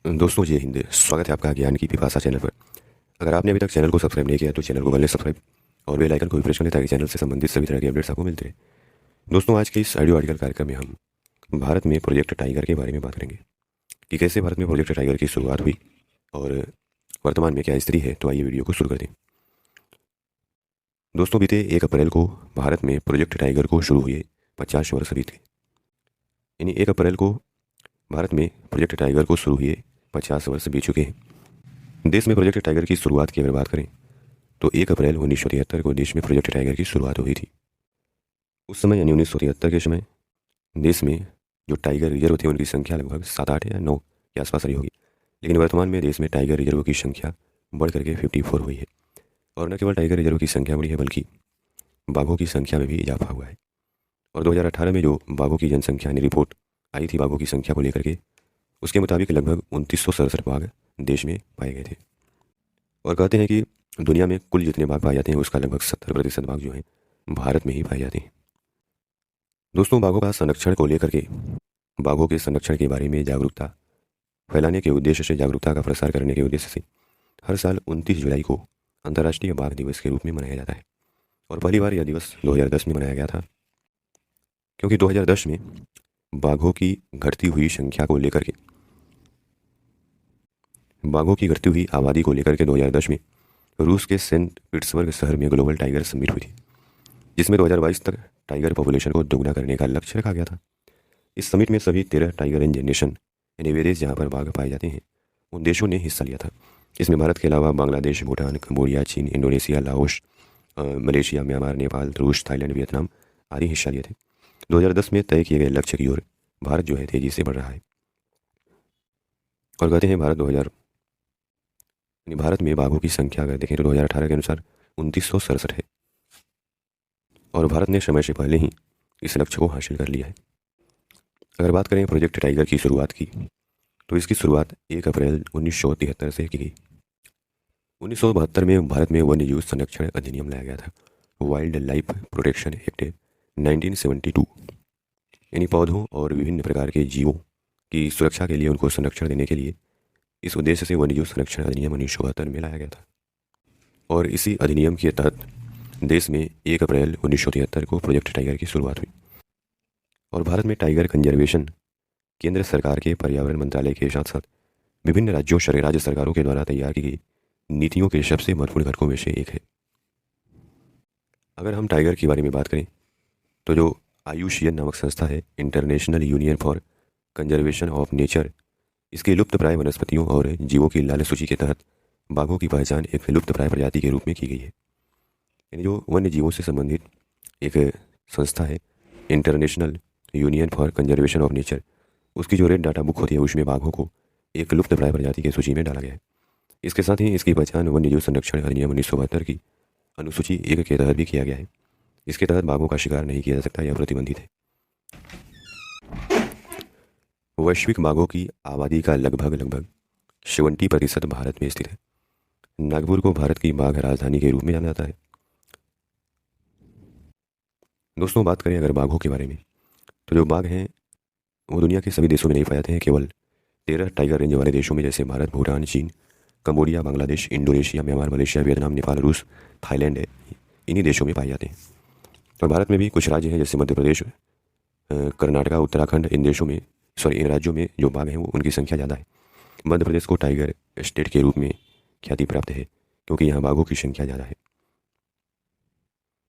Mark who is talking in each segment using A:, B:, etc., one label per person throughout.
A: दोस्तों जय हिंद। स्वागत है आपका ज्ञान की पिपासा चैनल पर। अगर आपने अभी तक चैनल को सब्सक्राइब नहीं किया तो चैनल को कर लें सब्सक्राइब और बेल आइकन को भी प्रेस कर लें ताकि चैनल से संबंधित सभी तरह के अपडेट्स आपको मिलते रहे। दोस्तों आज के इस ऑडियो आर्टिकल कार्यक्रम में हम भारत में प्रोजेक्ट टाइगर के बारे में बात करेंगे कि कैसे भारत में प्रोजेक्ट टाइगर की शुरुआत हुई और वर्तमान में क्या स्थिति है। तो आइए वीडियो को शुरू कर दें। दोस्तों बीते 1 अप्रैल को भारत में प्रोजेक्ट टाइगर को शुरू हुए 50 वर्ष बीते। यानी 1 अप्रैल को भारत में प्रोजेक्ट टाइगर को शुरू हुए 50 वर्ष बीत चुके हैं। देश में प्रोजेक्ट टाइगर की शुरुआत की अगर बात करें तो 1 अप्रैल 1973 को देश में प्रोजेक्ट टाइगर की शुरुआत हुई थी। उस समय यानी 1973 के समय देश में जो टाइगर रिजर्व थे उनकी संख्या लगभग 7-8 या 9 के आसपास रही होगी। लेकिन वर्तमान में देश में टाइगर रिजर्व की संख्या बढ़ करके 54 हुई है। और न केवल टाइगर रिजर्व की संख्या बढ़ी है बल्कि बाघों की संख्या में भी इजाफा हुआ है। और 2018 में जो बाघों की जनसंख्या ने रिपोर्ट आई थी बाघों की संख्या को लेकर के, उसके मुताबिक लगभग 2967 बाघ देश में पाए गए थे। और कहते हैं कि दुनिया में कुल जितने बाघ पाए जाते हैं उसका लगभग 70% बाघ जो हैं भारत में ही पाए जाते हैं। दोस्तों बाघों का संरक्षण को लेकर के, बाघों के संरक्षण के बारे में जागरूकता फैलाने के उद्देश्य से, जागरूकता का प्रसार करने के उद्देश्य से हर साल 29 जुलाई को अंतर्राष्ट्रीय बाघ दिवस के रूप में मनाया जाता है। और पहली बार यह दिवस 2010 में मनाया गया था, क्योंकि 2010 में बाघों की घटती हुई संख्या को लेकर के, बाघों की घटती हुई आबादी को लेकर के 2010 में रूस के सेंट पीटर्सबर्ग शहर में ग्लोबल टाइगर समिट हुई थी, जिसमें 2022 तक टाइगर पॉपुलेशन को दोगुना करने का लक्ष्य रखा गया था। इस समिट में सभी 13 टाइगर रेंज नेशन यानी वे देश जहाँ पर बाघ पाए जाते हैं उन देशों ने हिस्सा लिया था। इसमें भारत के अलावा बांग्लादेश, भूटान, कंबोडिया, चीन, Indonesia, Laos, Malaysia, Myanmar, Nepal, रूस, थाईलैंड, वियतनाम आदि हिस्सा लिए थे। 2010 में तय किए गए लक्ष्य की ओर भारत जो है तेजी से बढ़ रहा है। और कहते हैं भारत में बाघों की संख्या अगर देखें तो 2018 के अनुसार 2967 है। और भारत ने समय से पहले ही इस लक्ष्य को हासिल कर लिया है। अगर बात करें प्रोजेक्ट टाइगर की शुरुआत की तो इसकी शुरुआत 1 अप्रैल 1973 से की गई। 1972 में भारत में वन्य जीव संरक्षण अधिनियम लाया गया था, वाइल्ड लाइफ प्रोटेक्शन एक्ट 1972। यानी पौधों और विभिन्न प्रकार के जीवों की सुरक्षा के लिए, उनको संरक्षण देने के लिए इस उद्देश्य से वन्यजीव संरक्षण अधिनियम 1972 में लाया गया था। और इसी अधिनियम के तहत देश में 1 अप्रैल 1973 को प्रोजेक्ट टाइगर की शुरुआत हुई। और भारत में टाइगर कंजर्वेशन केंद्र सरकार के पर्यावरण मंत्रालय के साथ साथ विभिन्न राज्यों राज्य सरकारों के द्वारा तैयार की गई नीतियों के सबसे महत्वपूर्ण घटकों में से एक है। अगर हम टाइगर के बारे में बात करें तो जो IUCN नामक संस्था है, international union for conservation of nature, इसकी लुप्तप्राय वनस्पतियों और जीवों की लाल सूची के तहत बाघों की पहचान एक लुप्तप्राय प्रजाति के रूप में की गई है। यानी जो वन्य जीवों से संबंधित एक संस्था है, international union for conservation of nature, उसकी जो रेड डाटा बुक होती है उसमें बाघों को एक लुप्तप्राय प्रजाति की सूची में डाला गया है। इसके साथ ही इसकी पहचान वन्य जीव संरक्षण अधिनियम 1972 की अनुसूची 1 के तहत भी किया गया है। इसके तहत बाघों का शिकार नहीं किया जा सकता, यह प्रतिबंधित है। वैश्विक बाघों की आबादी का लगभग 70% भारत में स्थित है। नागपुर को भारत की बाघ राजधानी के रूप में जाना जाता है। दोस्तों बात करें अगर बाघों के बारे में तो जो बाघ हैं वो दुनिया के सभी देशों में नहीं पाए जाते हैं, केवल 13 टाइगर रेंज वाले देशों में जैसे भारत, भूटान, चीन, Cambodia, Bangladesh, Indonesia, Myanmar, Malaysia, Vietnam, Nepal, रूस, थाईलैंड है, इन्हीं देशों में पाए जाते हैं। और भारत में भी कुछ राज्य हैं जैसे मध्य प्रदेश, कर्नाटका, उत्तराखंड, इन राज्यों में जो बाघ हैं वो उनकी संख्या ज़्यादा है। मध्य प्रदेश को टाइगर स्टेट के रूप में ख्याति प्राप्त है क्योंकि यहाँ बाघों की संख्या ज़्यादा है।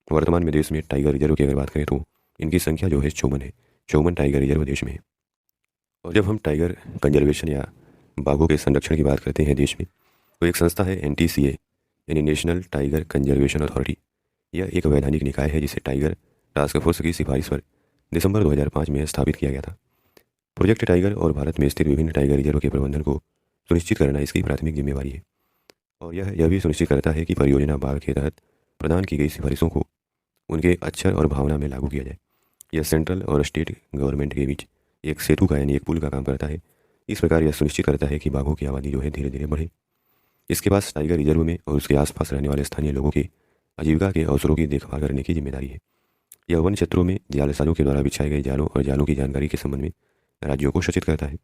A: वर्तमान में देश में टाइगर रिजर्व की अगर बात करें तो इनकी संख्या जो है 54 है। 54 टाइगर रिजर्व देश में है। और जब हम टाइगर कंजर्वेशन या बाघों के संरक्षण की बात करते हैं देश में, तो एक संस्था है NTCA यानी नेशनल टाइगर कंजर्वेशन अथॉरिटी। यह एक वैधानिक निकाय है जिसे टाइगर टास्क फोर्स की सिफारिश पर दिसंबर 2005 में स्थापित किया गया था। प्रोजेक्ट टाइगर और भारत में स्थित विभिन्न टाइगर रिजर्व के प्रबंधन को सुनिश्चित करना इसकी प्राथमिक जिम्मेवारी है। और यह भी सुनिश्चित करता है कि परियोजना बाघ के तहत प्रदान की गई सिफारिशों को उनके अक्षर और भावना में लागू किया जाए। यह सेंट्रल और स्टेट गवर्नमेंट के बीच एक सेतु का यानी एक पुल का काम करता है। इस प्रकार यह सुनिश्चित करता है कि बाघों की आबादी जो है धीरे धीरे बढ़े। इसके पास टाइगर रिजर्व में और उसके आसपास रहने वाले स्थानीय लोगों की आजीविका के अवसरों की देखभाल करने की जिम्मेदारी है। यह वन क्षेत्रों में जालसाजों के द्वारा बिछाए गए जालों और जालों की जानकारी के संबंध में राज्यों को सूचित करता है।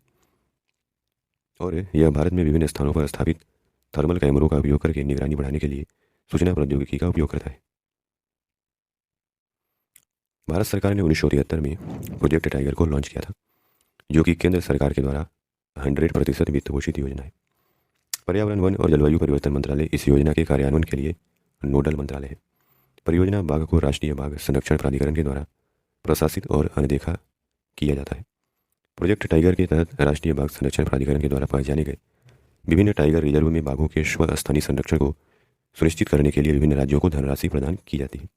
A: और यह भारत में विभिन्न स्थानों पर स्थापित थर्मल कैमरों का उपयोग करके निगरानी बढ़ाने के लिए सूचना प्रौद्योगिकी का उपयोग करता है। भारत सरकार ने 1973 में प्रोजेक्ट टाइगर को लॉन्च किया था, जो कि केंद्र सरकार के द्वारा 100% वित्त पोषित योजना है। पर्यावरण, वन और जलवायु परिवर्तन मंत्रालय इस योजना के कार्यान्वयन के लिए नोडल मंत्रालय है। परियोजना बाघ को राष्ट्रीय बाघ संरक्षण प्राधिकरण के द्वारा प्रशासित और अनदेखा किया जाता है। प्रोजेक्ट टाइगर के तहत राष्ट्रीय बाघ संरक्षण प्राधिकरण के द्वारा पहचाने गए विभिन्न टाइगर रिजर्व में बाघों के स्वस्थानीय संरक्षण को सुनिश्चित करने के लिए विभिन्न राज्यों को धनराशि प्रदान की जाती है।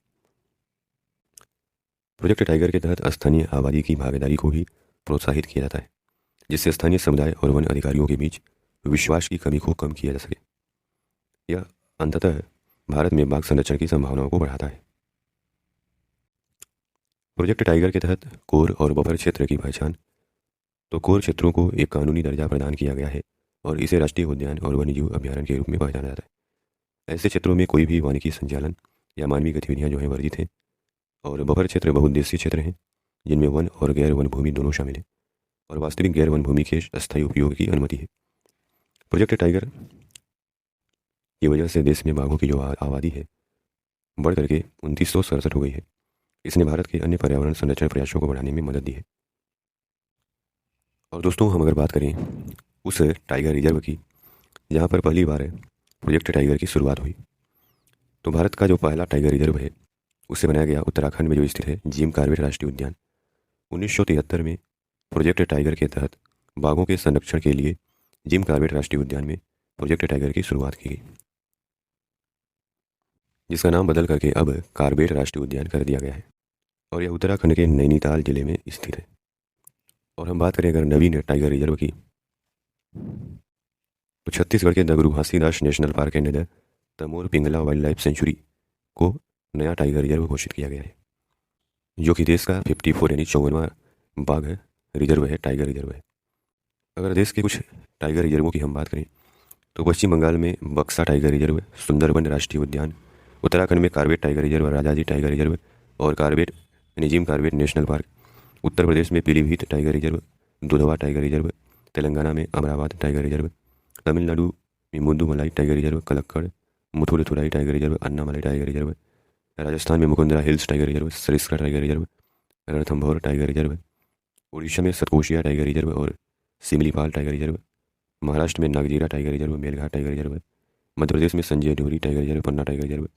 A: प्रोजेक्ट टाइगर के तहत स्थानीय आबादी की भागीदारी को भी प्रोत्साहित किया जाता है, जिससे स्थानीय समुदाय और वन अधिकारियों के बीच विश्वास की कमी को कम किया जा सके। यह अंततः भारत में बाघ संरक्षण की संभावनाओं को बढ़ाता है। प्रोजेक्ट टाइगर के तहत कोर और बफर क्षेत्र की पहचान। तो कोर क्षेत्रों को एक कानूनी दर्जा प्रदान किया गया है और इसे राष्ट्रीय उद्यान और वन्यजीव अभ्यारण्य के रूप में पहचाना जाता है। ऐसे क्षेत्रों में कोई भी वानिकी संचालन या मानवीय गतिविधियां जो है वर्जित हैं। और बफर क्षेत्र बहुउद्देशीय क्षेत्र हैं, जिनमें वन और गैर वन भूमि दोनों शामिल हैं और वास्तविक गैर वन भूमि के अस्थायी उपयोग की अनुमति है। प्रोजेक्ट टाइगर की वजह से देश में बाघों की जो आबादी है बढ़ करके 2967 हो गई है। इसने भारत के अन्य पर्यावरण संरक्षण प्रयासों को बढ़ाने में मदद दी है। और दोस्तों, हम अगर बात करें उस टाइगर रिजर्व की जहाँ पर पहली बार प्रोजेक्ट टाइगर की शुरुआत हुई, तो भारत का जो पहला टाइगर रिजर्व है उसे बनाया गया उत्तराखंड में जो स्थित है जिम कॉर्बेट राष्ट्रीय उद्यान। 1973 में प्रोजेक्ट टाइगर के तहत बाघों के संरक्षण के लिए जिम कॉर्बेट राष्ट्रीय उद्यान में प्रोजेक्ट टाइगर की शुरुआत की गई, जिसका नाम बदल करके अब कॉर्बेट राष्ट्रीय उद्यान कर दिया गया है और यह उत्तराखंड के नैनीताल जिले में स्थित है। और हम बात करें अगर नवीन टाइगर रिजर्व की, तो छत्तीसगढ़ के the Guru Ghasidas national park and the Tamor Pingla wildlife sanctuary को नया टाइगर रिजर्व घोषित किया गया है, जो कि देश का 54 यानी 54वां बाघ रिजर्व है, टाइगर रिजर्व है। अगर देश के कुछ टाइगर रिजर्वों की हम बात करें तो पश्चिम बंगाल में बक्सा टाइगर रिजर्व, सुंदरबन राष्ट्रीय उद्यान, उत्तराखंड में Corbett tiger reserve, Rajaji tiger reserve और कॉर्बेट यानी Jim Corbett national park, Uttar Pradesh में Pilibhit tiger reserve, Dudhwa tiger reserve, Telangana में अमरावती टाइगर रिजर्व, तमिलनाडु में Mudumalai tiger reserve, Kalakkad Mundanthurai tiger reserve, Anamalai tiger reserve, Rajasthan में Mukundra hills tiger reserve, Sariska tiger reserve, Ranthambore tiger reserve, Orissa में सतकोशिया टाइगर रिजर्व और Similipal tiger reserve, Maharashtra में Nagzira tiger reserve, Melghat tiger reserve, Madhya Pradesh में Sanjay Dhori tiger reserve, Panna tiger reserve,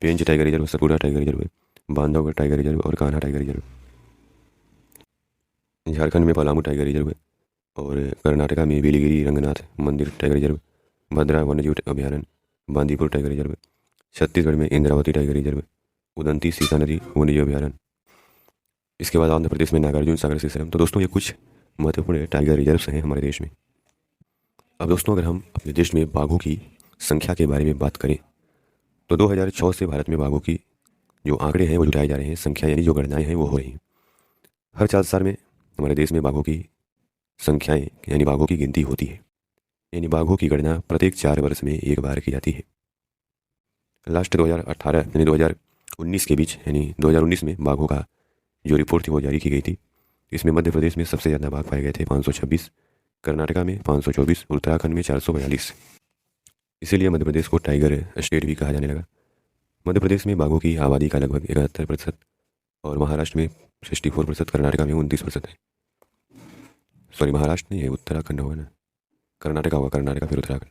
A: Pench tiger reserve, Satpura tiger reserve, Bandhavgarh tiger reserve और Kanha tiger reserve, Jharkhand में Palamu tiger reserve और कर्नाटका में बेलीगिरी रंगनाथ मंदिर टाइगर रिजर्व, भद्रा वन्यजीव अभ्यारण्य, बांदीपुर टाइगर रिजर्व, छत्तीसगढ़ में इंद्रावती टाइगर रिजर्व, उदंती सीता नदी वन्यजीव अभ्यारण्य। इसके बाद आंध्र प्रदेश में नागार्जुन सागर सिसरम। तो दोस्तों, ये कुछ महत्वपूर्ण टाइगर रिजर्व्स हैं हमारे देश में। अब दोस्तों, अगर हम अपने देश में बाघों की संख्या के बारे में बात करें तो 2006 से भारत में बाघों की जो आंकड़े हैं वो जुटाए जा रहे हैं, संख्या यानी जो गणनाएं हैं वो हो रही हैं। हर 4 साल में हमारे देश में बाघों की संख्याएं यानी बाघों की गिनती होती है, यानी बाघों की गणना प्रत्येक 4 वर्ष में एक बार की जाती है। लास्ट 2018 यानी 2019 के बीच यानी 2019 में बाघों का जो रिपोर्ट थी वो जारी की गई थी। इसमें मध्य प्रदेश में सबसे ज़्यादा बाघ पाए गए थे 526, कर्नाटका में 524, उत्तराखंड में 442। इसीलिए मध्य प्रदेश को टाइगर स्टेट भी कहा जाने लगा। मध्य प्रदेश में बाघों की आबादी का लगभग 71% और महाराष्ट्र में 64%, कर्नाटका में 29% है। सॉरी, महाराष्ट्र नहीं है, उत्तराखंड होगा ना, कर्नाटका होगा, कर्नाटका फिर उत्तराखंड।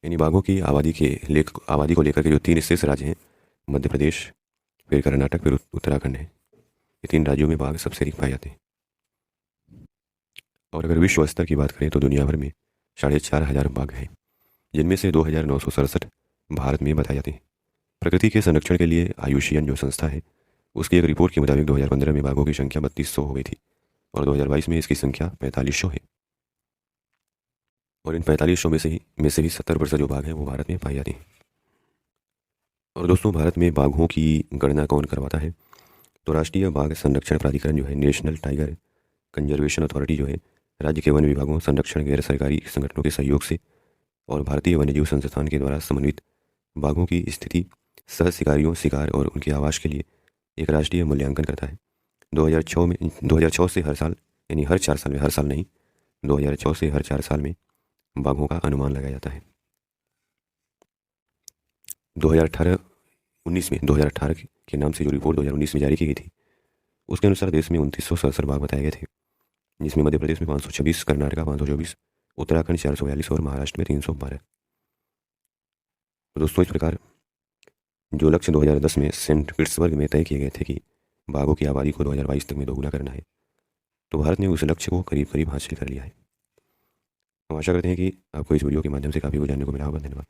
A: यानी बाघों की आबादी को लेकर के जो 3 शेष राज्य हैं, मध्य प्रदेश, फिर कर्नाटक, फिर उत्तराखंड है, ये 3 राज्यों में बाघ सबसे अधिक पाए जाते हैं। और अगर विश्व स्तर की बात करें तो दुनिया भर में 4500 बाघ हैं, जिनमें से 2967 भारत में बताए जाते हैं। प्रकृति के संरक्षण के लिए आयुषियन जो संस्था है उसकी एक रिपोर्ट के मुताबिक 2015 में बाघों की संख्या 3200 हो गई थी और 2022 में इसकी संख्या 4500 है। और इन 4500 में से भी 70% जो बाघ हैं वो भारत में पाए जाते हैं। और दोस्तों, भारत में बाघों की गणना कौन करवाता है? तो राष्ट्रीय बाघ संरक्षण प्राधिकरण जो है, नेशनल टाइगर कंजर्वेशन अथॉरिटी जो है, राज्य के वन विभागों, संरक्षण, गैर सरकारी संगठनों के सहयोग से और भारतीय वन्यजीव संस्थान के द्वारा समन्वित बाघों की स्थिति, सह शिकारियों, शिकार और उनके आवास के लिए एक राष्ट्रीय मूल्यांकन करता है। 2006 से हर साल, यानी हर 4 साल में, हर साल नहीं, 2006 से हर 4 साल में बाघों का अनुमान लगाया जाता है। 2018 के नाम से जो रिपोर्ट 2019 में जारी की गई थी, उसके अनुसार देश में 2967 बाघ बताए गए थे, जिसमें मध्य प्रदेश में 526, कर्नाटका 524, उत्तराखंड 442 और महाराष्ट्र में 312। दोस्तों, इस प्रकार जो लक्ष्य 2010 में सेंट पीटर्सबर्ग में तय किए गए थे कि बाघों की आबादी को 2022 तक में दोगुना करना है, तो भारत ने उस लक्ष्य को करीब करीब हासिल कर लिया है। हम आशा करते हैं कि आपको इस वीडियो के माध्यम से काफ़ी कुछ जानने को मिला होगा। धन्यवाद।